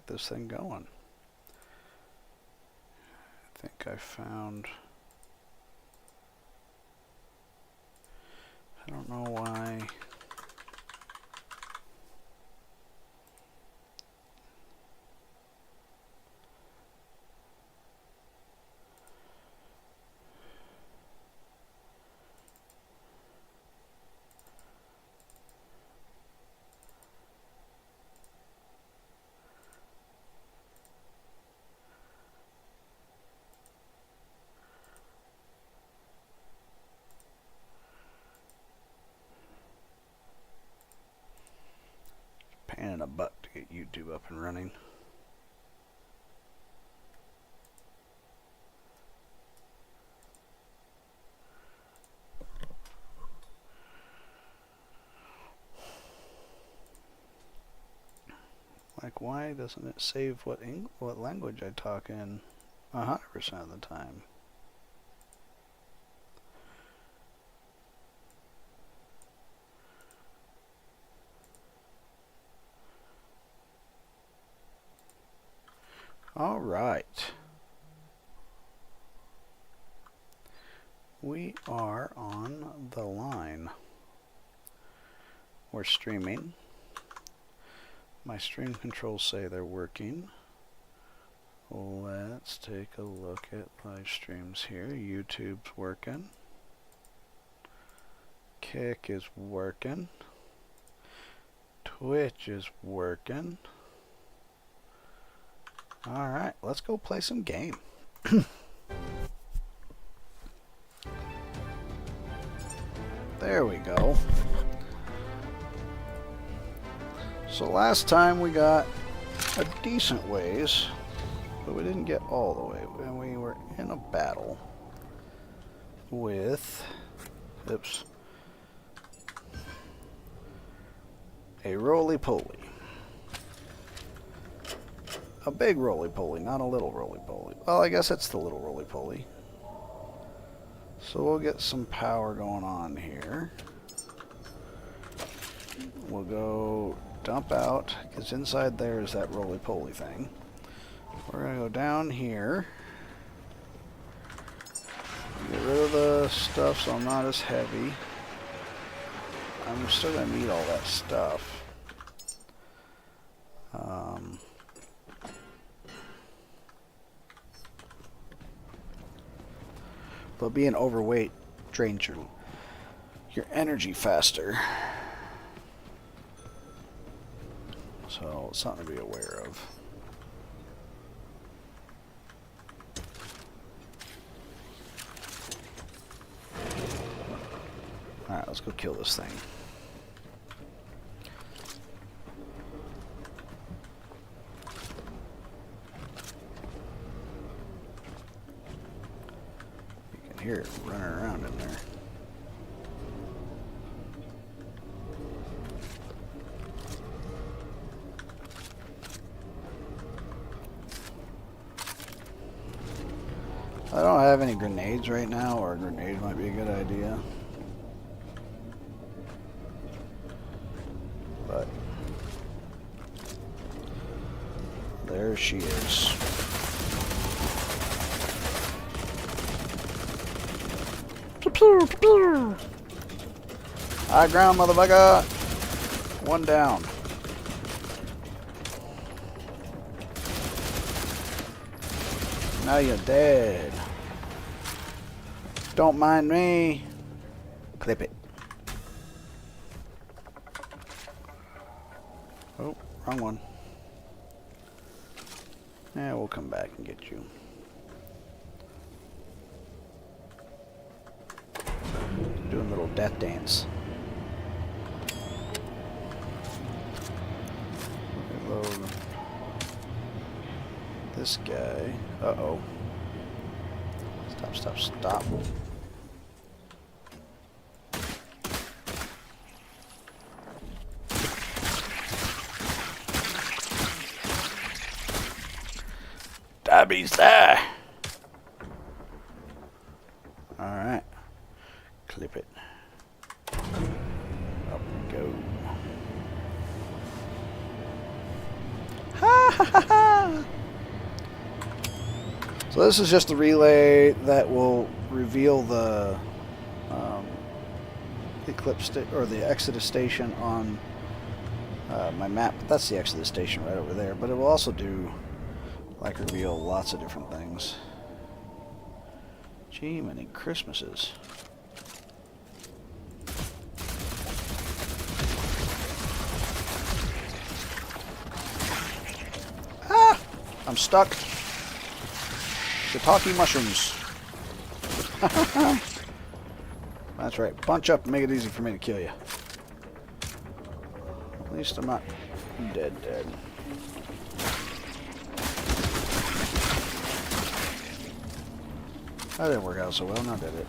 get this thing going. I think I found... I don't know why... pain in the butt to get YouTube up and running. Like, why doesn't it save what language I talk in 100% of the time? All right. We are on the line. We're streaming. My stream controls say they're working. Let's take a look at live streams here. YouTube's working. Kick is working. Twitch is working. Alright, let's go play some game. There we go. So last time we got a decent ways, but we didn't get all the way. And we were in a battle with, oops, a roly-poly. A big roly-poly, not a little roly-poly. Well, I guess it's the little roly-poly. So we'll get some power going on here. We'll go dump out, because inside there is that roly-poly thing. We're going to go down here. Get rid of the stuff so I'm not as heavy. I'm still going to need all that stuff. But being overweight drains your energy faster. So it's something to be aware of. Alright, let's go kill this thing. You can hear it running around in there. I don't have any grenades right now, or a grenade might be a good idea. But there she is. High ground, motherfucker! One down. Now you're dead. Don't mind me. Clip it. Oh, wrong one. Yeah, we'll come back and get you. Doing a little death dance. Reload this guy. Uh-oh. Stop, stop, stop. Dabbies there. Alright. Clip it. Up we go. Ha So this is just the relay that will reveal the Eclipse or the Exodus station on my map. That's the Exodus station right over there. But it will also do, like, reveal lots of different things. Gee, many Christmases. Ah! I'm stuck. Shiitake mushrooms. That's right. Bunch up and make it easy for me to kill you. At least I'm not dead. That didn't work out so well, now did it?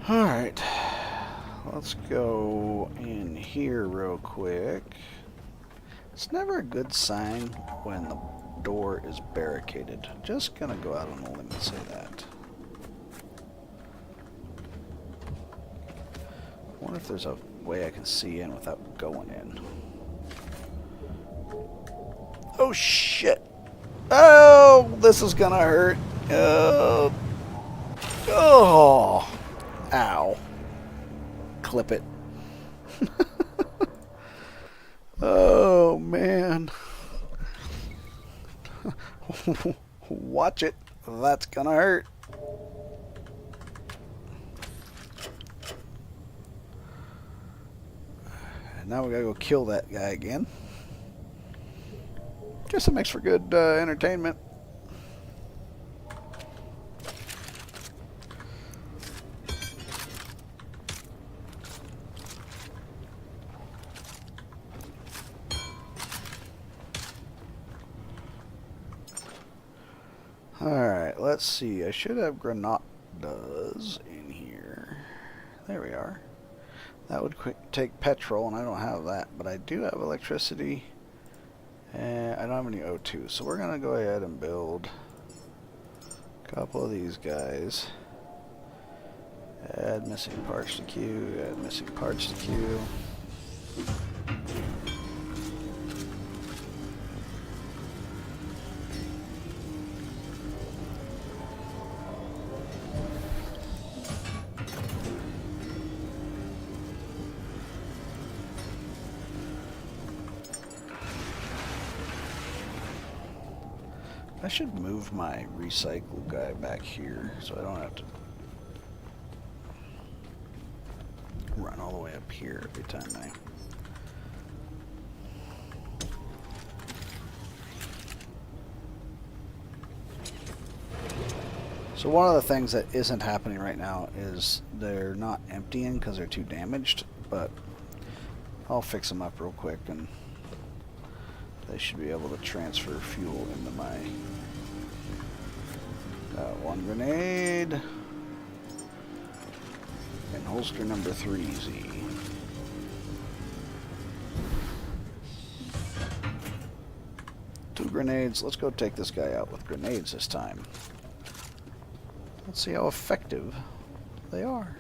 Alright. Let's go in here real quick. It's never a good sign when the door is barricaded. Just gonna go out on a limb and say that. I wonder if there's a way I can see in without going in. Oh shit! Oh, this is gonna hurt. Oh, ow! Clip it. Oh man! Watch it. That's gonna hurt. And now we gotta go kill that guy again. Guess it makes for good entertainment. Alright, let's see. I should have granadas in here. There we are. That would take petrol, and I don't have that. But I do have electricity. And I don't have any O2. So we're going to go ahead and build a couple of these guys. Add missing parts to queue. Add missing parts to queue. I should move my recycle guy back here so I don't have to run all the way up here every time I... So one of the things that isn't happening right now is they're not emptying because they're too damaged, but I'll fix them up real quick and they should be able to transfer fuel into my... Got one grenade. And holster number 3Z. Two grenades. Let's go take this guy out with grenades this time. Let's see how effective they are.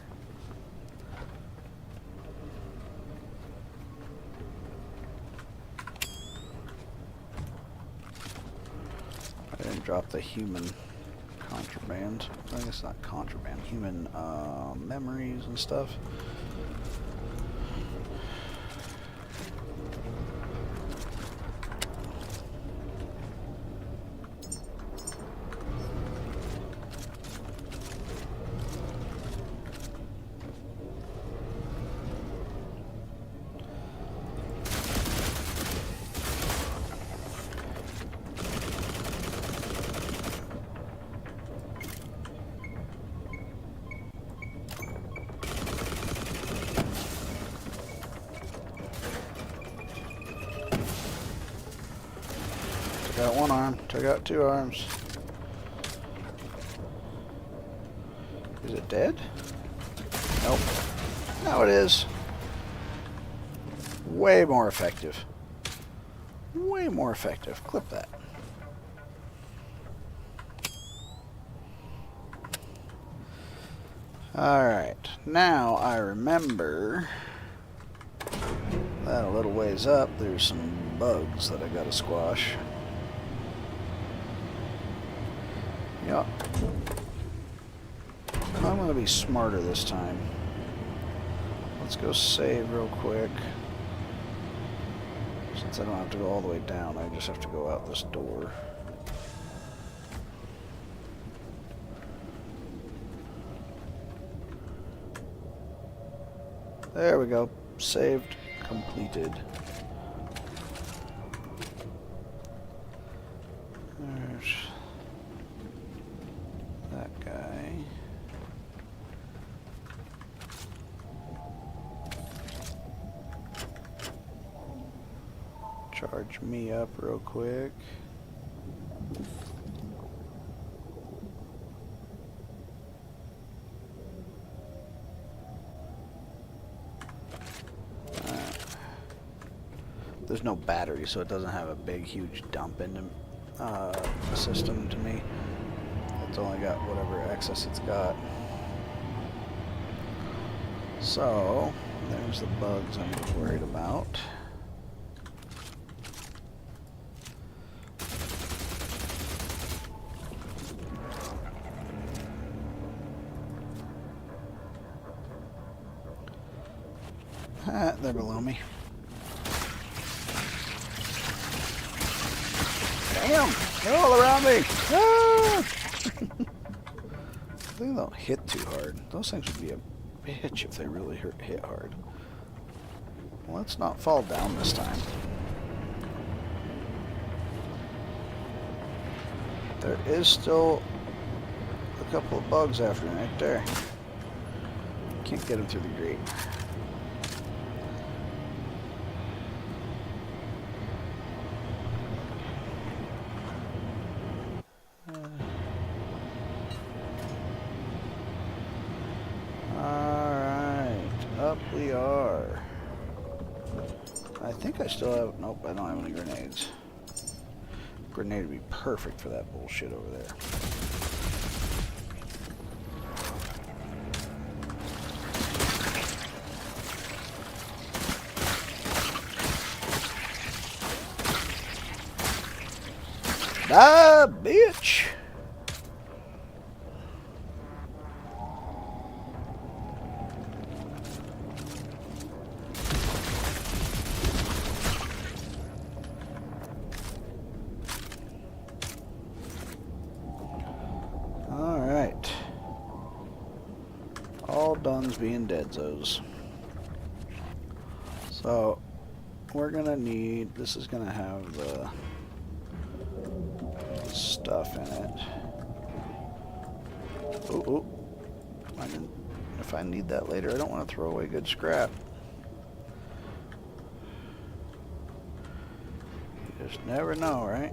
I didn't drop the human contraband. I guess not contraband. Human memories and stuff. Got one arm, took out two arms. Is it dead? Nope. Now it is. Way more effective. Way more effective. Clip that. Alright, now I remember that a little ways up there's some bugs that I gotta squash. Yup. I'm gonna be smarter this time. Let's go save real quick. Since I don't have to go all the way down, I just have to go out this door. There we go. Saved. Completed. There's that guy. Charge me up real quick. There's no battery, so it doesn't have a big, huge dump into the system to me. It's only got whatever excess it's got. So, there's the bugs I'm worried about. Ah, they're below me. Damn! They're all around me! Ah! They don't hit too hard. Those things would be a bitch if they really hit hard. Let's not fall down this time. There is still a couple of bugs after me right there. Can't get them through the grate. Up we are. I think I still have... Nope, I don't have any grenades. Grenade would be perfect for that bullshit over there. Ah, bitch! Alright. All done's being deadzos. So, we're gonna need... This is gonna have the stuff in it. Ooh, if I need that later, I don't want to throw away good scrap. You just never know, right?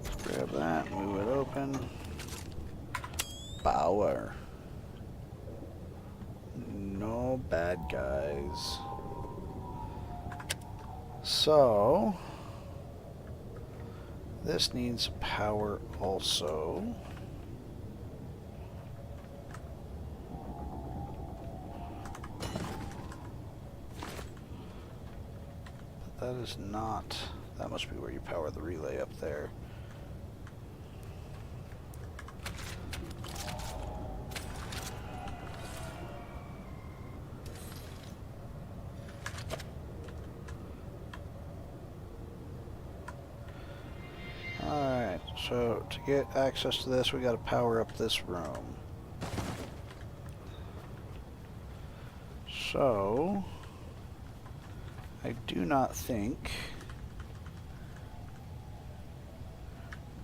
Let's grab that, move it open. Power. No bad guys. So... this needs power also. That is not... that must be where you power the relay up there. Alright, so to get access to this, we got to power up this room. So, I do not think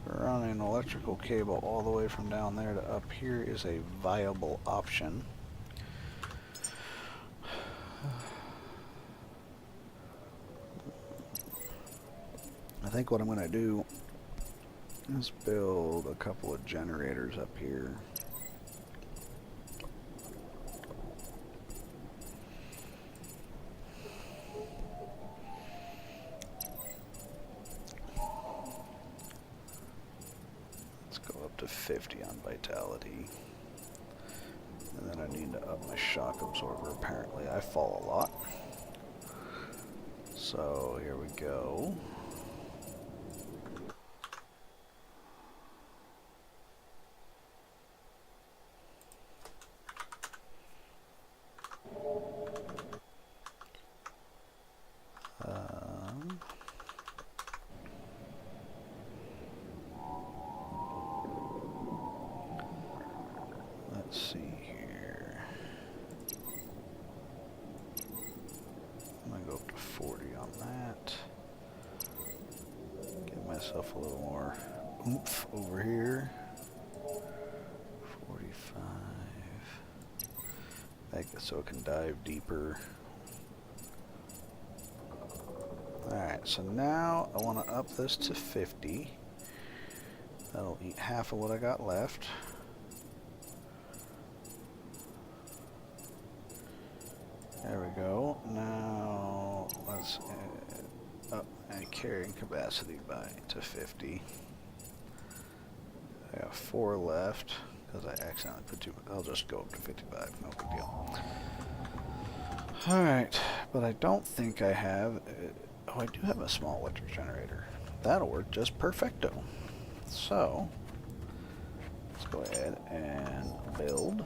running an electrical cable all the way from down there to up here is a viable option. I think what I'm going to do is build a couple of generators up here. Let's go up to 50 on vitality. I need to up my shock absorber. Apparently I fall a lot. So here we go. Let's see here. I'm gonna go up to 40 on that. Give myself a little more oomph over here. 45. Make it so it can dive deeper. Alright, so now I want to up this to 50. That'll eat half of what I got left. There we go. Now let's up my carrying capacity to 50. I got 4 left because I accidentally put 2. I'll just go up to 55. No big deal. Alright, but I don't think I have... oh, I do have a small electric generator. That'll work just perfecto. So, let's go ahead and build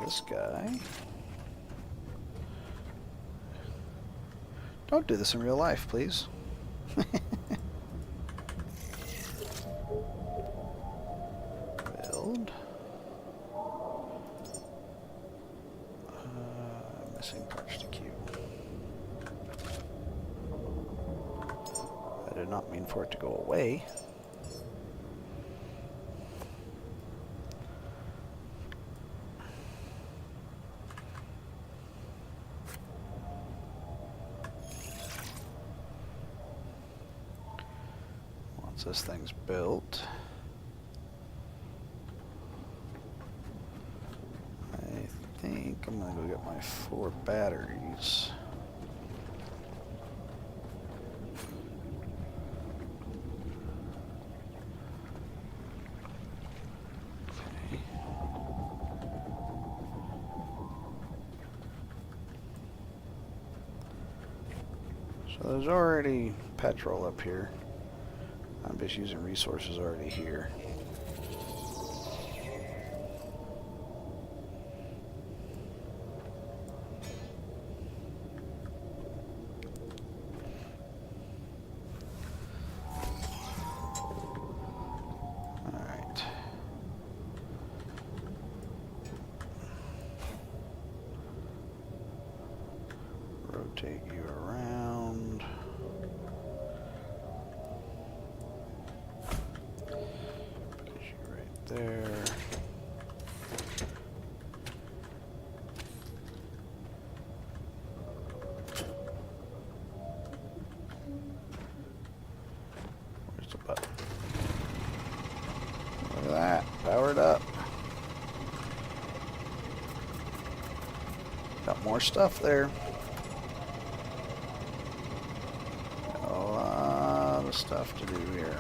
this guy. Don't do this in real life, please. Build. Missing parts to queue. I did not mean for it to go away. Once this thing's built, I think I'm gonna go get my 4 batteries. Okay. So there's already petrol up here. I'm just using resources already here. Alright. Rotate you around. There. Where's the button? Look at that. Powered up. Got more stuff there. Got a lot of stuff to do here.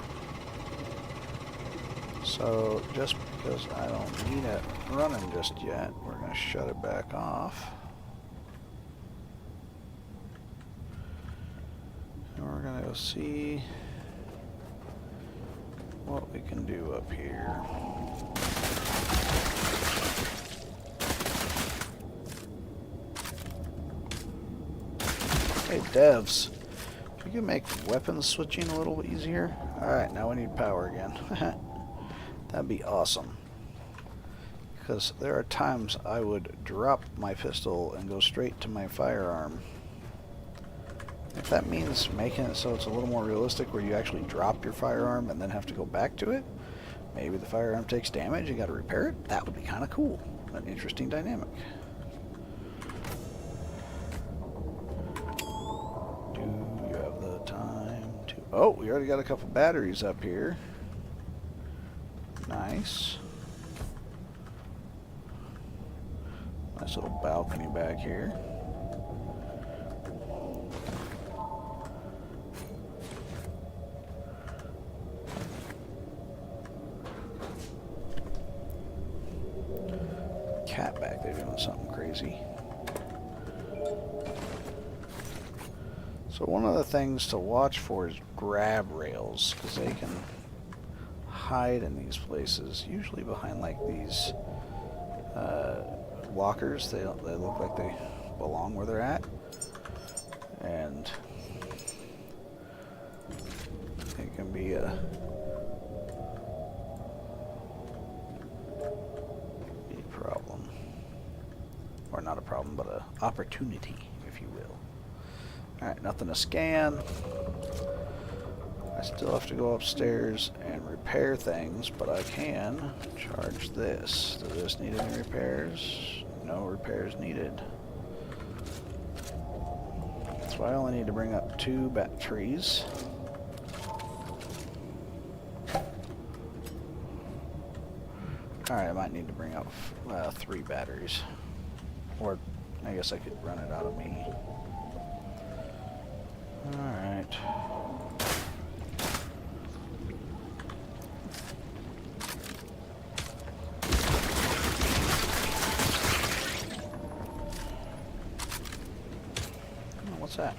So, just because I don't need it running just yet, we're going to shut it back off. And we're going to go see what we can do up here. Hey, devs, if you can make weapons switching a little easier. Alright, now we need power again. That'd be awesome. Because there are times I would drop my pistol and go straight to my firearm. If that means making it so it's a little more realistic where you actually drop your firearm and then have to go back to it, maybe the firearm takes damage, you gotta repair it, that would be kind of cool. An interesting dynamic. Do you have the time to... oh, we already got a couple batteries up here. Nice. Nice little balcony back here. cat back there doing something crazy. So one of the things to watch for is grab rails, because they can hide in these places, usually behind like these walkers. They look like they belong where they're at, and it can be a problem, or not a problem, but a opportunity, if you will. Alright, nothing to scan. I still have to go upstairs and repair things, but I can charge this. Does this need any repairs? No repairs needed. So I only need to bring up 2 batteries. Alright, I might need to bring up 3 batteries. Or I guess I could run it out of me. Alright. Oh, what's that?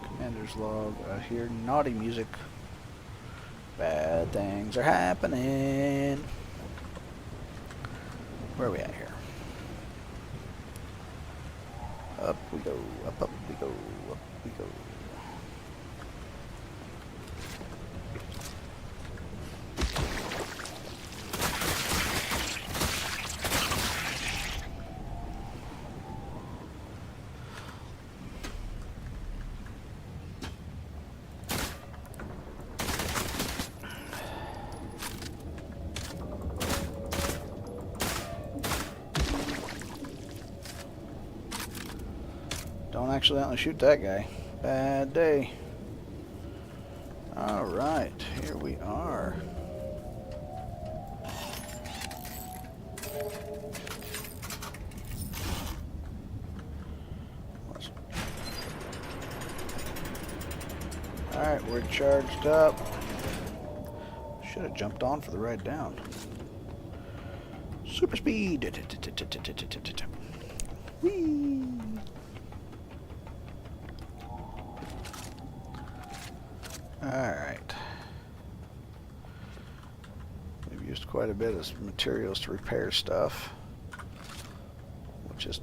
Commander's log. I hear naughty music. Bad things are happening. Where are we at here? Up we go, up we go, up we go. Don't accidentally shoot that guy. Bad day. Alright, here we are. Alright, we're charged up. Should have jumped on for the ride down. Super speed. Whee! Alright. We've used quite a bit of materials to repair stuff. Which just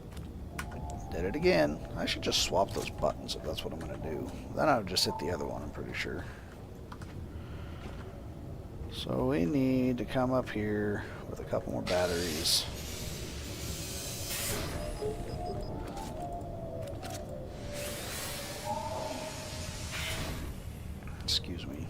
did it again. I should just swap those buttons if that's what I'm going to do. Then I'll just hit the other one, I'm pretty sure. So we need to come up here with a couple more batteries. Excuse me.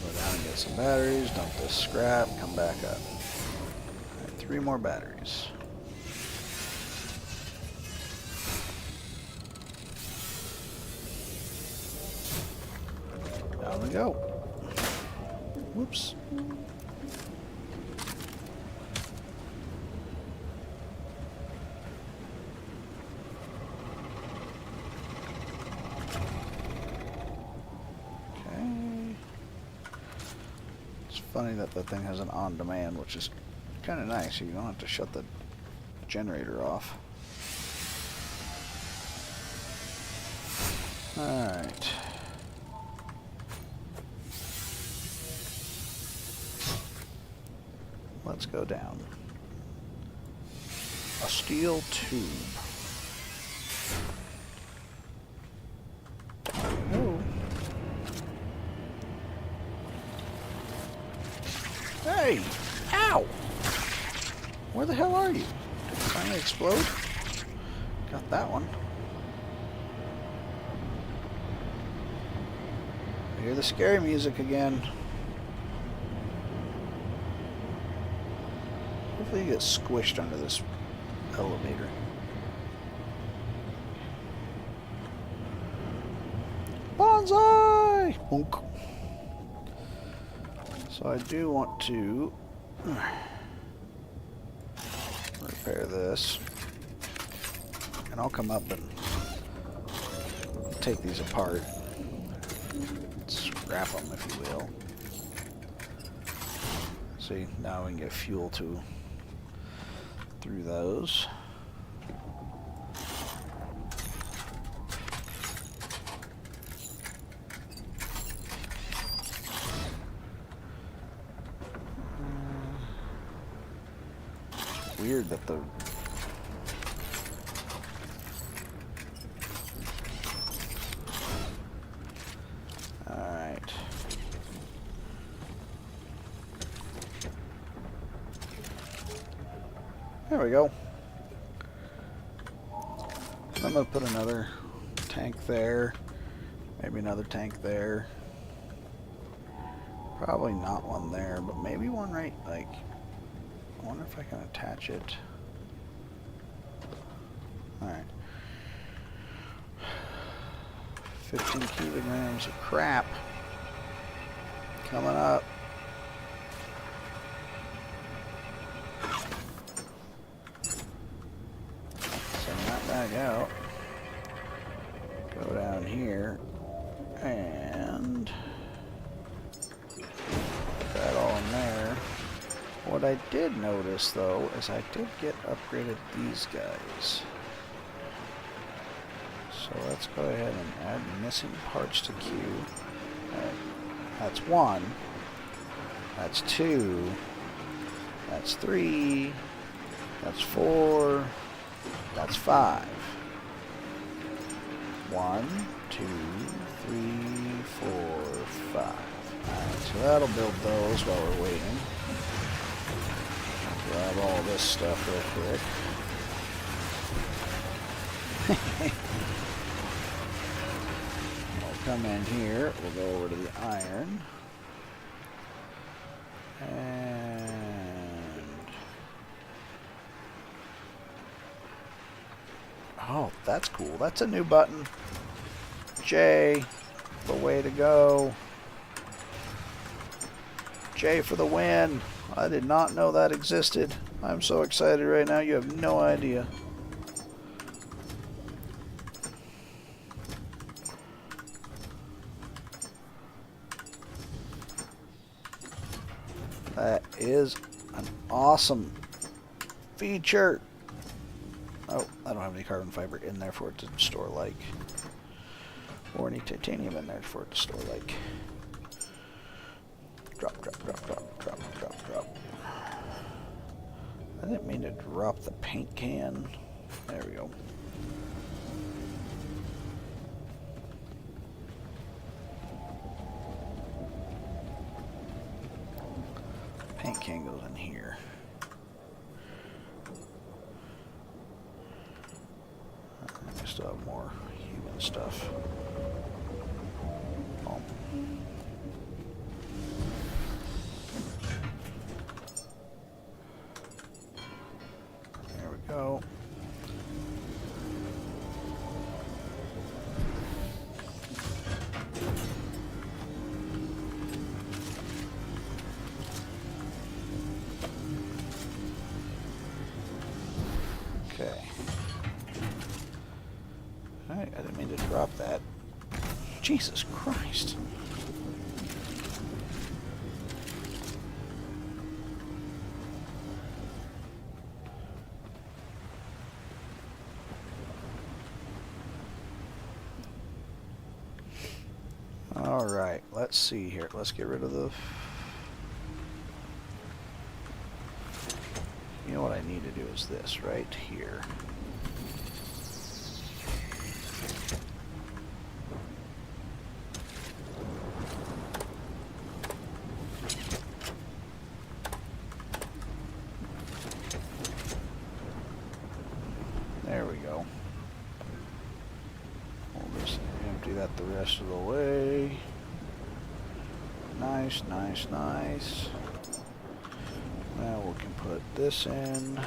We'll go down and get some batteries, dump this scrap, come back up. All right, 3 more batteries. Down we go. Whoops. Okay. It's funny that that thing has an on-demand, which is kind of nice. You don't have to shut the generator off. All right. Let's go down. A steel tube. Oh. Hey! Ow! Where the hell are you? Did it finally explode? Got that one. I hear the scary music again. Hopefully you get squished under this elevator. Bonsai! Bonk. So I do want to repair this, and I'll come up and take these apart, scrap them if you will. See, now we can get fuel through those. Weird that the alright. There we go. I'm gonna put another tank there, maybe another tank there. Probably not one there, but maybe one right, like, I wonder if I can attach it. Alright. 15 kilograms of crap coming up. Send that back out. Go down here and put that all in there. What I did notice, though, is I did get upgraded these guys. So let's go ahead and add missing parts to queue. That's 1. That's 2. That's 3. That's 4. That's 5. 1, 2, 3, 4, 5. Alright, so that'll build those while we're waiting. Grab all this stuff real quick. We'll come in here. We'll go over to the iron. And... oh, that's cool. That's a new button. J, the way to go. J for the win. I did not know that existed. I'm so excited right now, you have no idea. That is an awesome feature. Oh, I don't have any carbon fiber in there for it to store like. Or any titanium in there for it to store like. Drop, drop, drop, drop, drop, drop, drop. I didn't mean to drop the paint can. There we go. Paint can goes in here. I still have more human stuff. Oh. There we go. Okay. Alright, I didn't mean to drop that. Jesus Christ. Alright, let's see here. Let's get rid of the... you know what I need to do is this right here. There we go. We'll just empty that the rest of the way. Nice, nice, nice. Now we can put this in.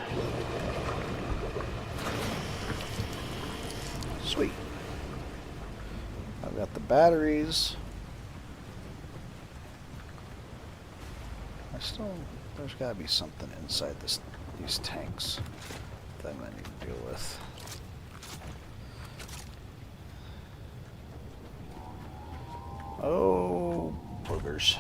Sweet. I've got the batteries. still, there's got to be something inside these tanks that I'm going to need to deal with. Oh, boogers.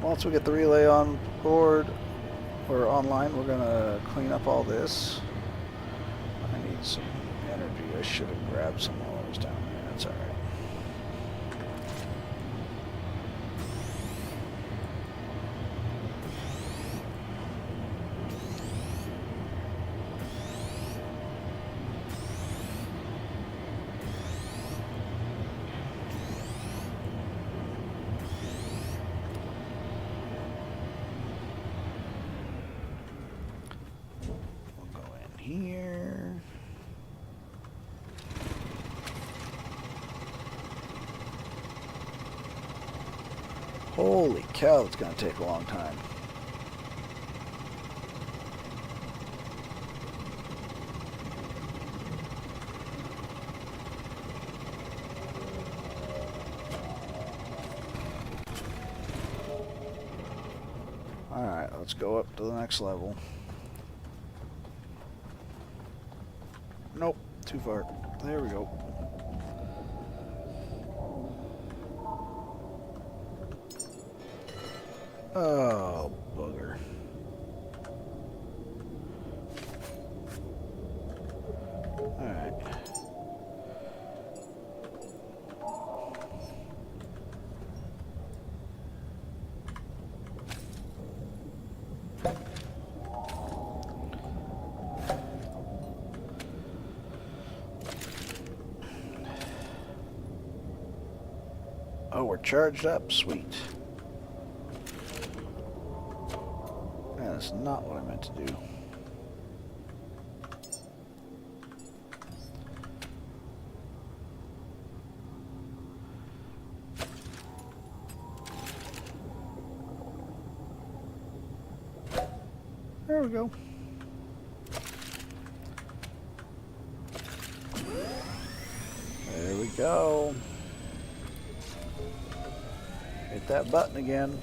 Once we get the relay on board or online, we're gonna clean up all this. I need some energy. I should have grabbed some while I was down there. That's all right. Here. Holy cow, it's going to take a long time. Alright, let's go up to the next level. Nope, too far. There we go. Oh, bugger. Alright. Oh, we're charged up. Sweet. That's not what I meant to do. There we go. There we go. Hit that button again.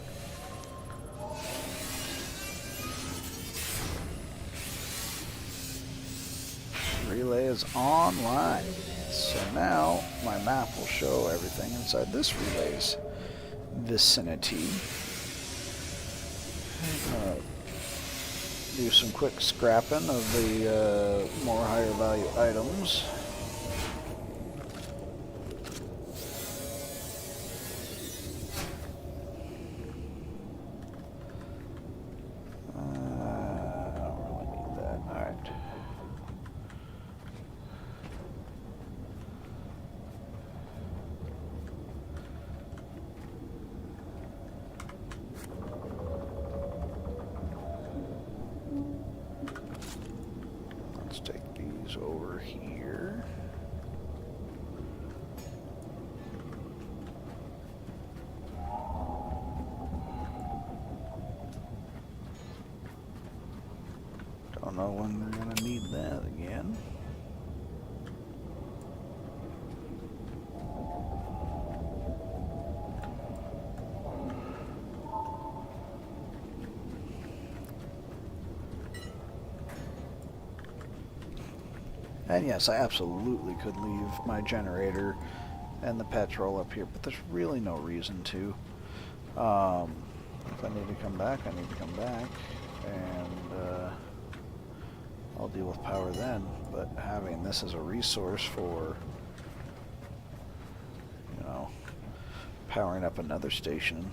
Relay is online. So now my map will show everything inside this relay's vicinity. Do some quick scrapping of the more higher value items. Over here. Don't know when we're gonna need that again. And yes, I absolutely could leave my generator and the petrol up here, but there's really no reason to. If I need to come back, I need to come back, and I'll deal with power then. But having this as a resource for, you know, powering up another station,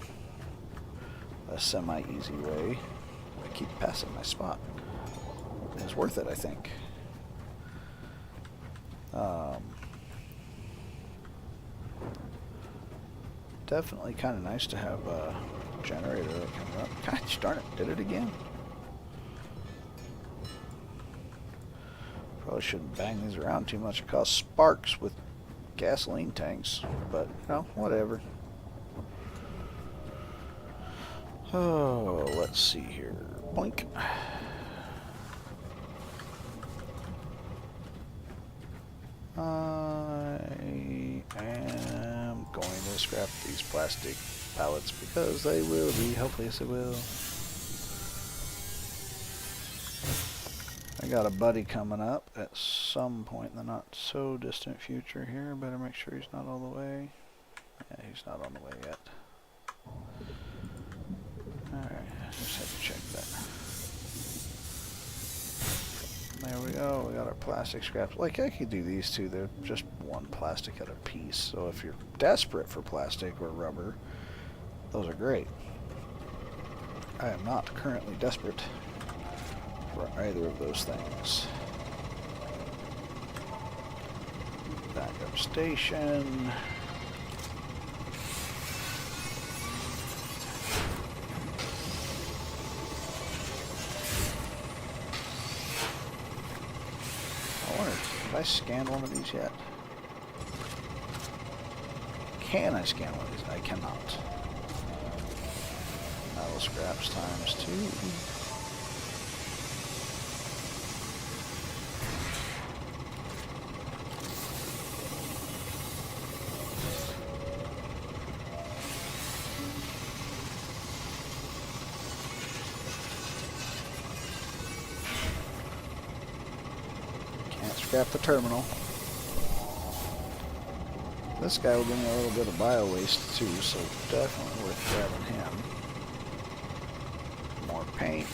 a semi-easy way, I keep passing my spot, is worth it, I think. Definitely kind of nice to have a generator that can run. Gosh darn it, did it again. Probably shouldn't bang these around too much. It causes sparks with gasoline tanks, but you know, whatever. Oh, let's see here. Blink. I am going to scrap these plastic pallets because they will be. Hopefully, yes, they will. I got a buddy coming up at some point in the not so distant future here. Better make sure he's not all the way. Yeah, he's not on the way yet. Alright, just have to check that. There we go, we got our plastic scraps. Like, I could do these two, they're just one plastic at a piece. So if you're desperate for plastic or rubber, those are great. I am not currently desperate for either of those things. Backup station. I wonder, have I scanned one of these yet? Can I scan one of these? I cannot. Metal scraps times 2. Scrap the terminal. This guy will give me a little bit of bio waste too, so definitely worth grabbing him. More paint.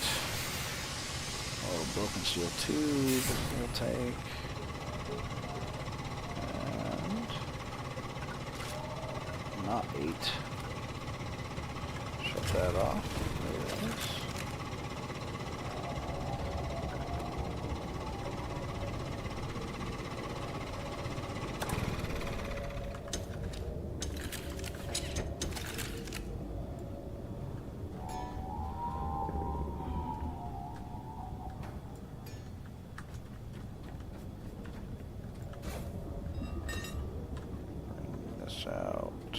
A little broken steel tube we'll take. And not 8. Shut that off. There it is. Out.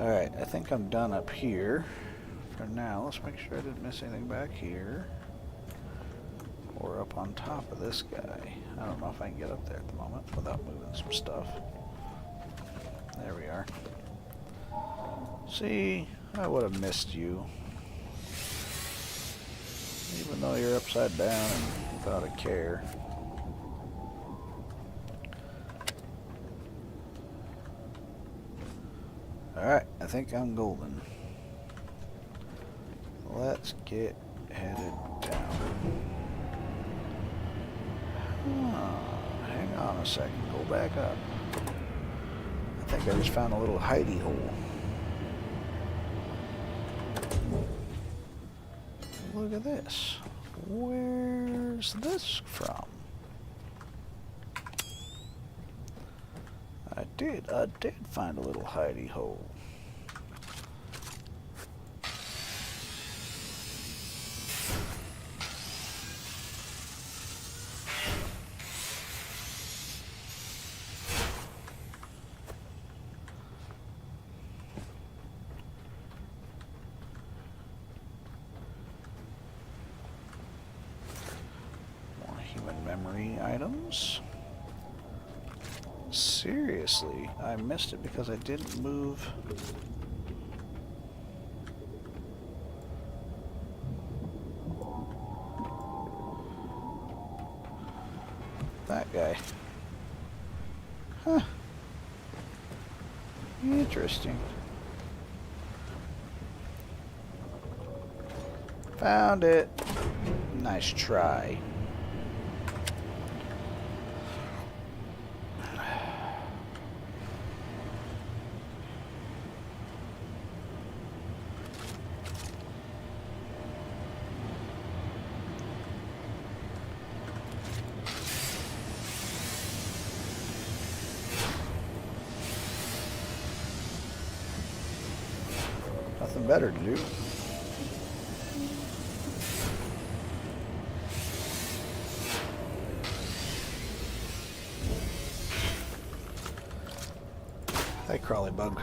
Alright, I think I'm done up here for now. Let's make sure I didn't miss anything back here or up on top of this guy. I don't know if I can get up there at the moment without moving some stuff. There we are. See, I would have missed you. Even though you're upside down and without a care. Alright, I think I'm golden. Let's get headed down. Hang on a second, go back up. I think I just found a little hidey hole. Look at this. Where's this from? I did find a little hidey hole. More human memory items. Seriously, I missed it because I didn't move. That guy. Huh. Interesting. Found it. Nice try. Nothing better to do. Hey, crawly bug.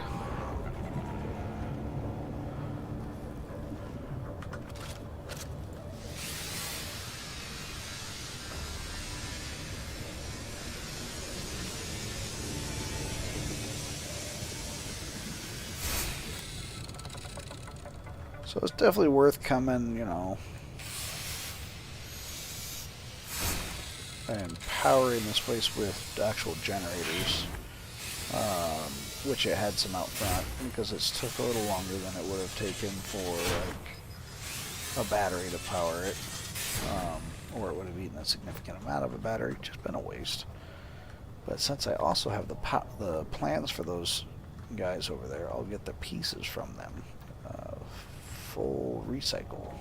So it's definitely worth coming, you know, and powering this place with actual generators, which it had some out front, because it took a little longer than it would have taken for like a battery to power it, or it would have eaten a significant amount of a battery, just been a waste. But since I also have the plans for those guys over there, I'll get the pieces from them, full recycle.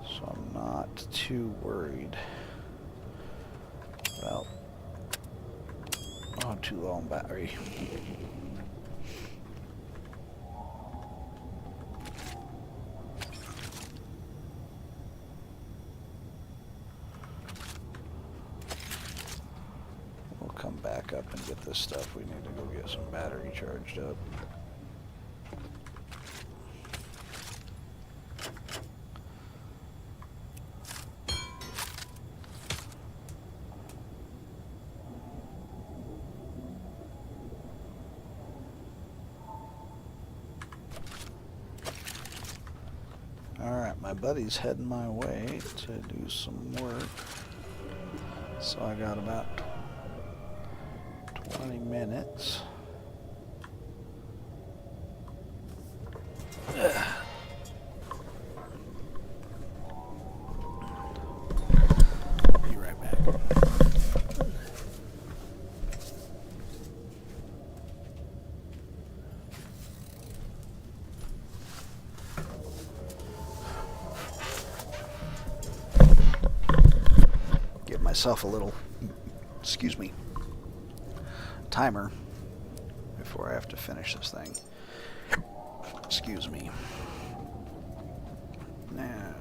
So I'm not too worried about too low on battery. We'll come back up and get this stuff. We need to go get some battery charged up. Alright, my buddy's heading my way to do some work. So I got about 20 minutes. Be right back. Give myself a little, excuse me, timer before I have to finish this thing. Excuse me. Now.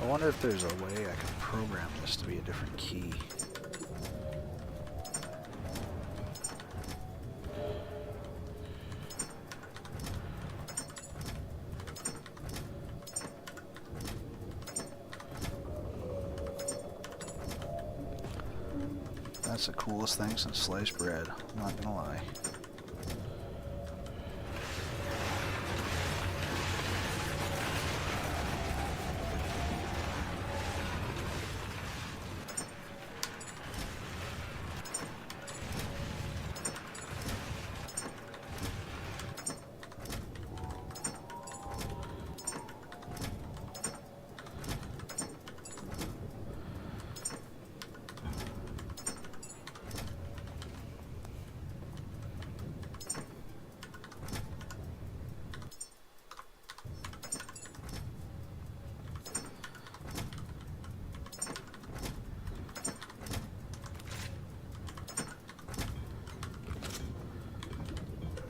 I wonder if there's a way I can program this to be a different key. That's the coolest thing since sliced bread, I'm not gonna lie.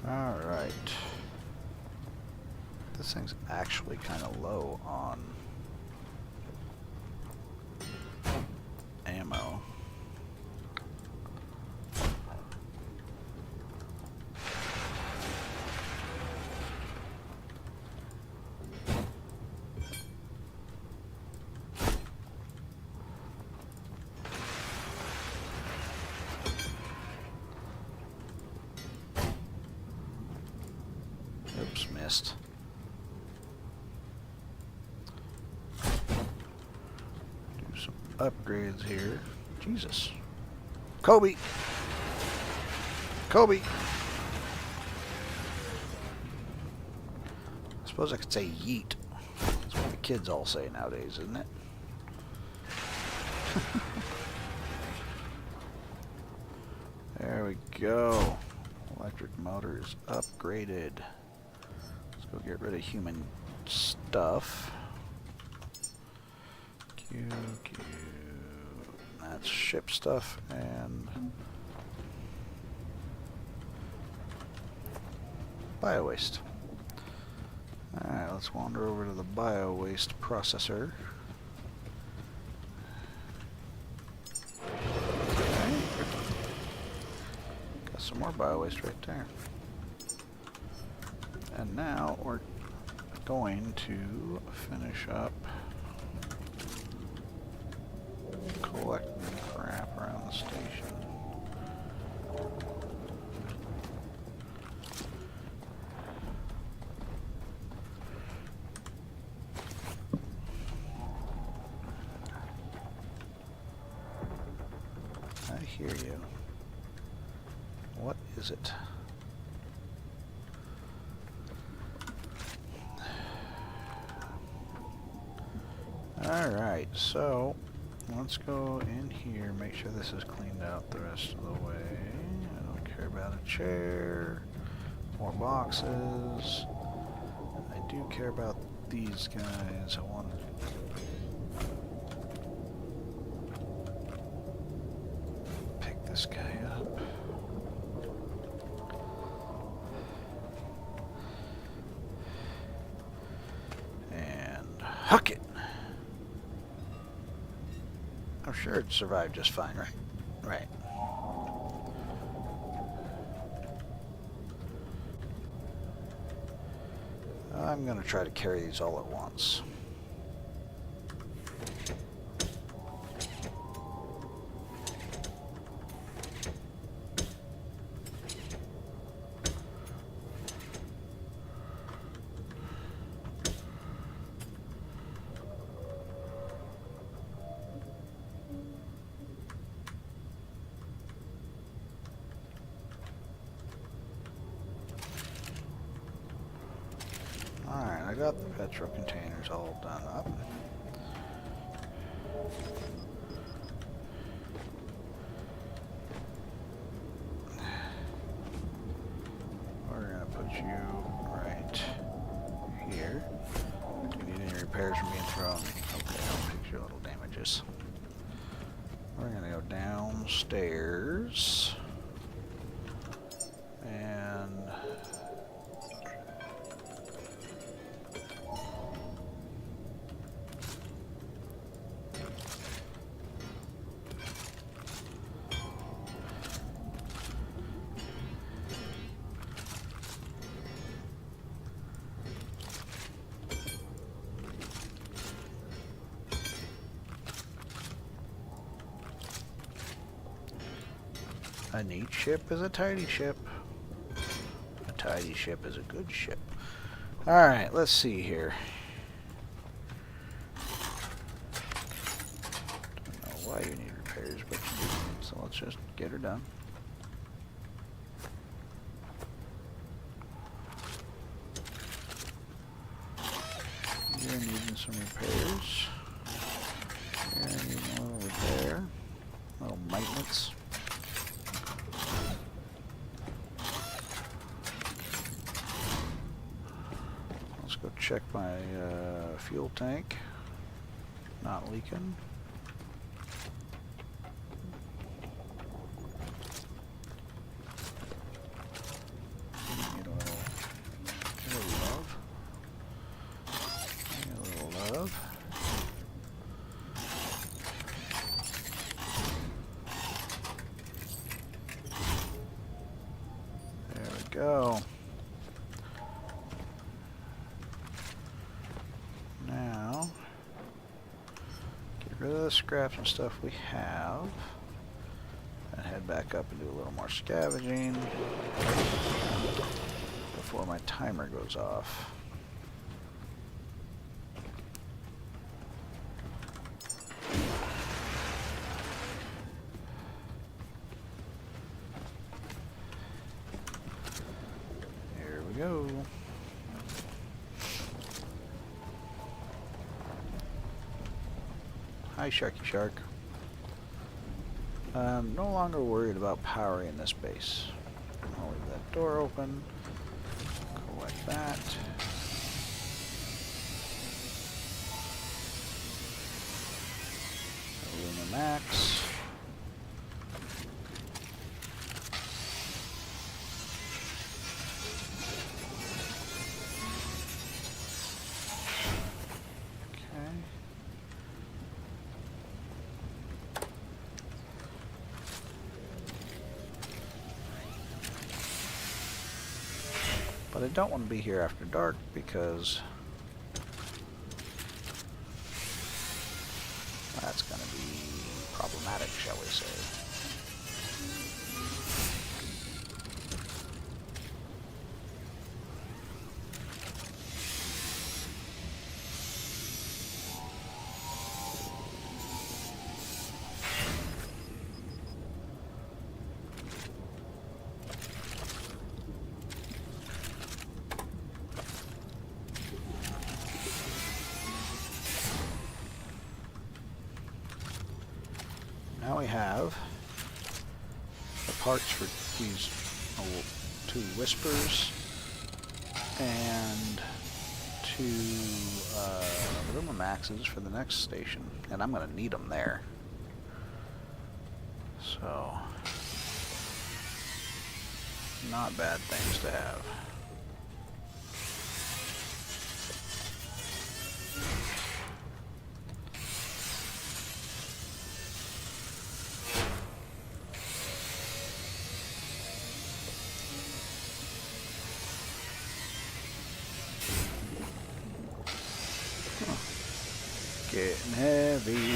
Alright. This thing's actually kind of low on ammo. Oops, missed. Do some upgrades here. Jesus. Kobe! Kobe! I suppose I could say yeet. That's what the kids all say nowadays, isn't it? There we go. Electric motor is upgraded. Let's go get rid of human stuff. Q. That's ship stuff and bio waste. Alright, let's wander over to the bio-waste processor. Okay. Got some more bio-waste right there. And now we're going to finish up collecting crap around the station. I hear you. What is it? Alright, so let's go in here, make sure this is cleaned out the rest of the way. I don't care about a chair, more boxes. I do care about these guys. I want to pick this guy up. And huck it! I'm sure it'd survive just fine, right? Right. I'm going to try to carry these all at once. Alright, I got the petrol containers all done up. We're going to put you right here. Do you need any repairs from being thrown? Okay, I'll fix your little damages. We're going to go downstairs. And a neat ship is a tidy ship. A tidy ship is a good ship. Alright, let's see here. Don't know why you need repairs, but you do. So let's just get her done. You're needing some repairs. You're needing a little repair. A little maintenance. Go check my fuel tank. Not leaking. Need a little love. Need a little love. There we go. Rid of the scraps and stuff we have, and head back up and do a little more scavenging before my timer goes off. Here we go. Hi, Sharky Shark. I'm no longer worried about power in this base. I'll leave that door open. Collect that. Luna Max. But I don't want to be here after dark because that's going to be problematic, shall we say. Now we have the parts for these two whispers and two Lumimaxes for the next station, and I'm going to need them there. So, not bad things to have. Getting heavy.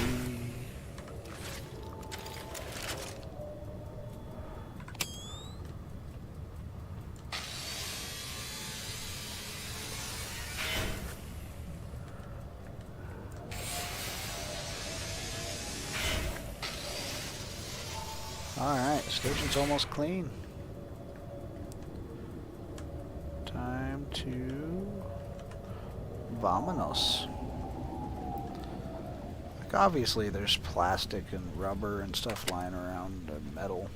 Alright, station's almost clean. Time to vamonos. Obviously there's plastic and rubber and stuff lying around, and metal,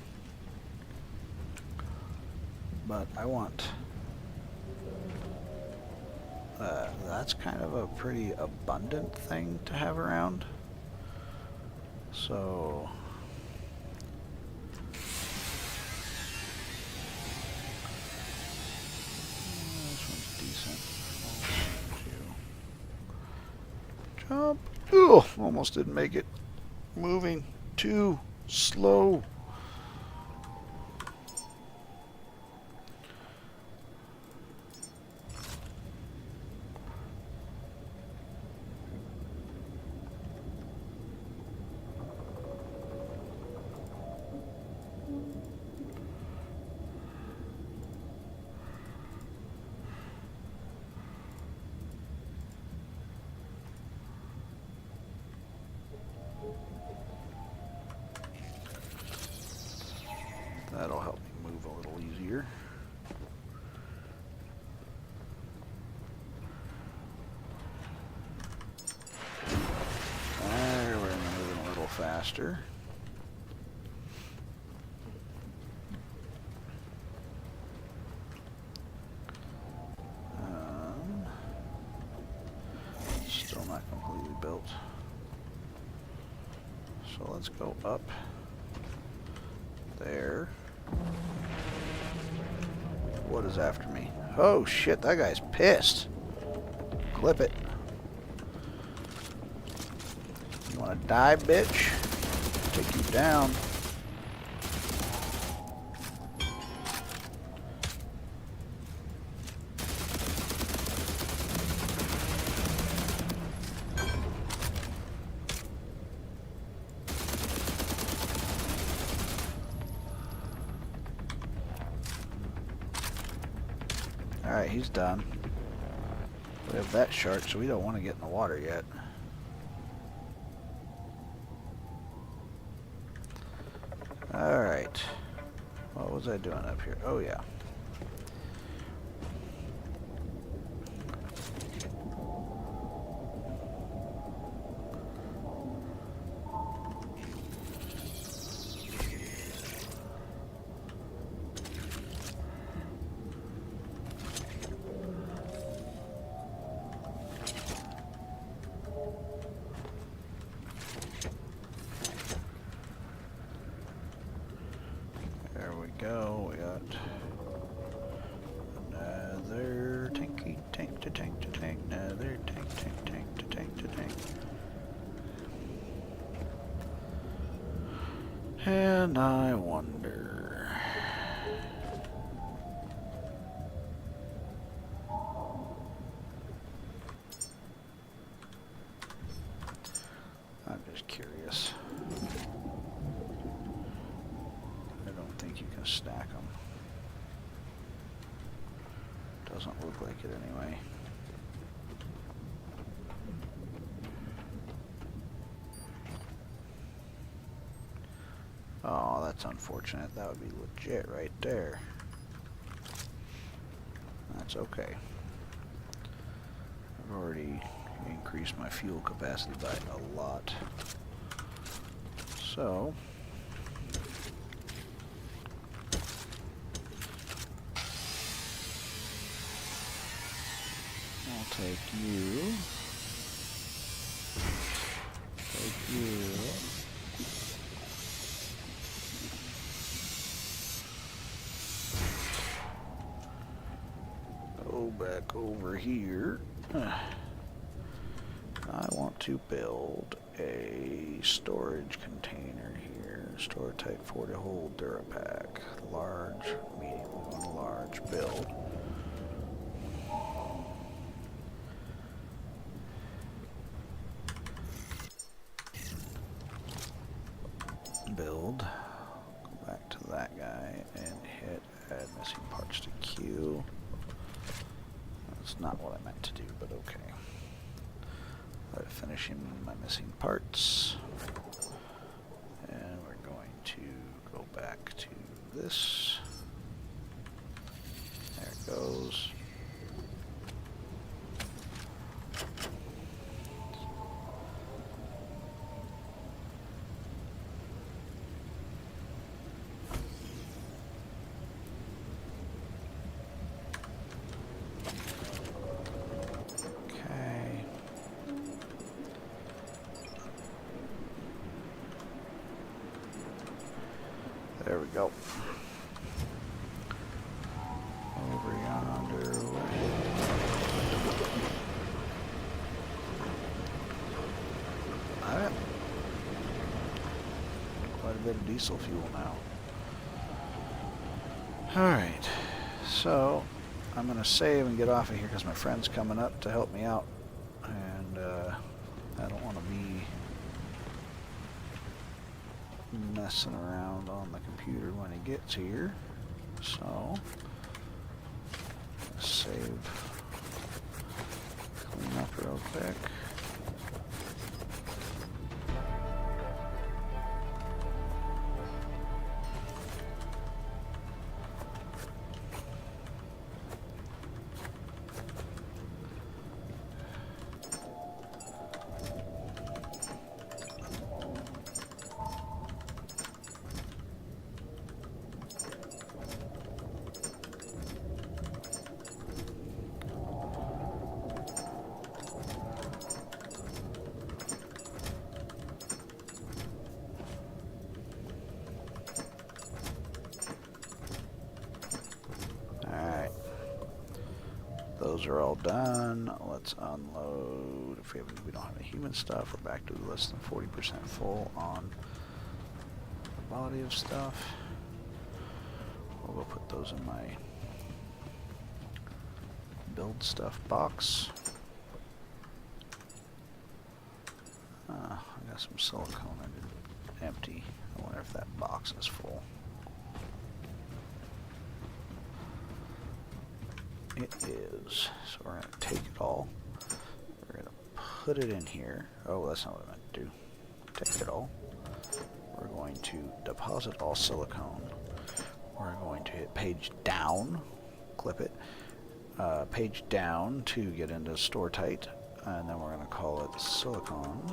but I want that's kind of a pretty abundant thing to have around, so this one's decent. Jump. Ooh, almost didn't make it. Moving too slow. That'll help me move a little easier. There, we're moving a little faster. Still not completely built. So let's go up there. What is after me? Oh shit, that guy's pissed. Clip it. You wanna die, bitch? Take you down. Alright, he's done. We have that shark, so we don't want to get in the water yet. Alright. What was I doing up here? Oh, yeah. Go, we got another tanky tank to tank to tank, another tank to tank to tank. And I wonder, Just curious. I don't think you can stack them. Doesn't look like it anyway. Oh, that's unfortunate. That would be legit right there. That's okay. I've already increased my fuel capacity by a lot. So, I'll take you. Take you. Go back over here. I want to build a storage container here. Store type 4 to hold Durapack. Large, medium, large. Build. Build. Go back to that guy and hit add missing parts to queue. That's not what I meant to do, but okay. Let finish him my missing parts. And we're going to go back to this. There it goes. There we go. Over yonder way. Alright. Quite a bit of diesel fuel now. Alright. So, I'm going to save and get off of here because my friend's coming up to help me out. And I don't want to be messing around on the computer when he gets here, so save, clean up real quick. Those are all done. Let's unload. If we don't have any human stuff, we're back to less than 40% full on the body of stuff. We'll go put those in my build stuff box. I got some silicone in it, empty. I wonder if that box is full. It is. So we're going to take it all. We're going to put it in here. Oh, that's not what I meant to do. Take it all. We're going to deposit all silicone. We're going to hit page down, clip it, page down to get into store tight, and then we're going to call it silicone.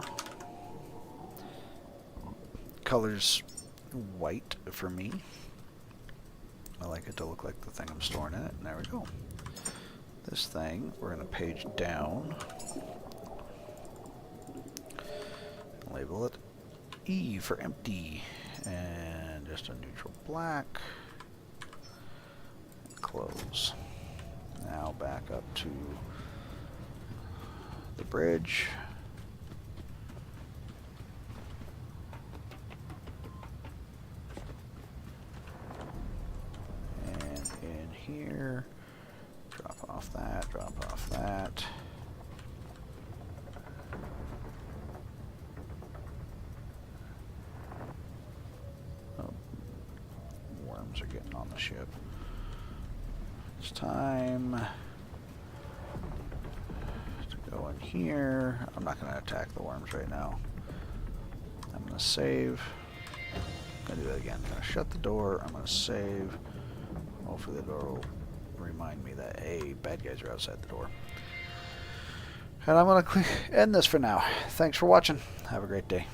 Color's white for me. I like it to look like the thing I'm storing in it, and there we go. This thing, we're going to page down, label it E for empty, and just a neutral black, close. Now back up to the bridge. And in here, drop off that, drop off that. worms are getting on the ship. It's time to go in here. I'm not going to attack the worms right now. I'm going to save. I'm going to do that again. I'm going to shut the door. I'm going to save. Hopefully the door will remind me that, hey, bad guys are outside the door. And I'm going to end this for now. Thanks for watching. Have a great day.